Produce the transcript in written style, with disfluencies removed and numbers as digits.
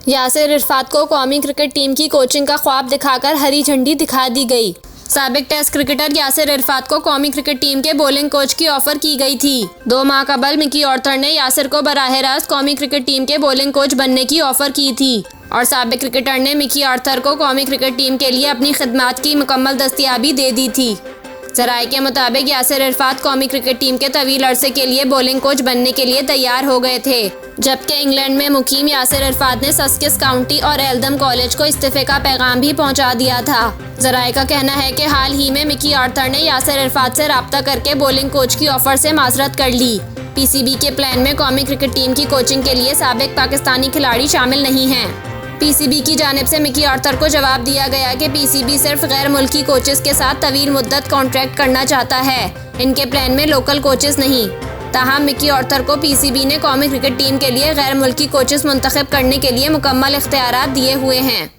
यासिर इरफात को कौमी cricket team की कोचिंग का ख्वाब दिखाकर हरी झंडी दिखा दी गई। साबिक टेस्ट क्रिकेटर यासिर इरफात को कौमी क्रिकेट टीम के बॉलिंग कोच की ऑफर की गई थी। 2 माह कबल मिकी ऑर्थर ने यासिर को बराह रास्त कौमी क्रिकेट टीम के बॉलिंग कोच बनने की ऑफर की थी और साबिक क्रिकेटर ने मिकी ऑर्थर को कौमी क्रिकेट टीम के लिए अपनी खिदमात की मुकम्मल दस्तयाबी दे दी थी। ज़राए के मुताबिक यासिर इरफात कौमी क्रिकेट टीम के तवील अरसे के लिए बॉलिंग कोच बनने के लिए तैयार हो गए थे, जबकि इंग्लैंड में मुकीम यासिर इरफात ने सस्केक्स काउंटी और एल्दम कॉलेज को इस्तीफे का पैगाम भी पहुंचा दिया था। ज़राए का कहना है कि हाल ही में मिकी ऑर्थर ने यासिर इरफात से राब्ता करके बॉलिंग कोच की ऑफर से माजरत कर ली। पीसीबी के प्लान में कौमी क्रिकेट टीम की कोचिंग के लिए साबिक पाकिस्तानी खिलाड़ी शामिल नहीं हैं। पीसीबी की जानिब से मिकी ऑर्थर को जवाब दिया गया कि पीसीबी सिर्फ गैर मुल्की कोचेस के साथ तवील मुद्दत कॉन्ट्रैक्ट करना चाहता है, इनके प्लान में लोकल कोचेस नहीं। ताहम मिकी ऑर्थर को पीसीबी ने कौमी क्रिकेट टीम के लिए गैर मुल्की कोचेस मुंतखब करने के लिए मुकम्मल इख्तियारात दिए हुए हैं।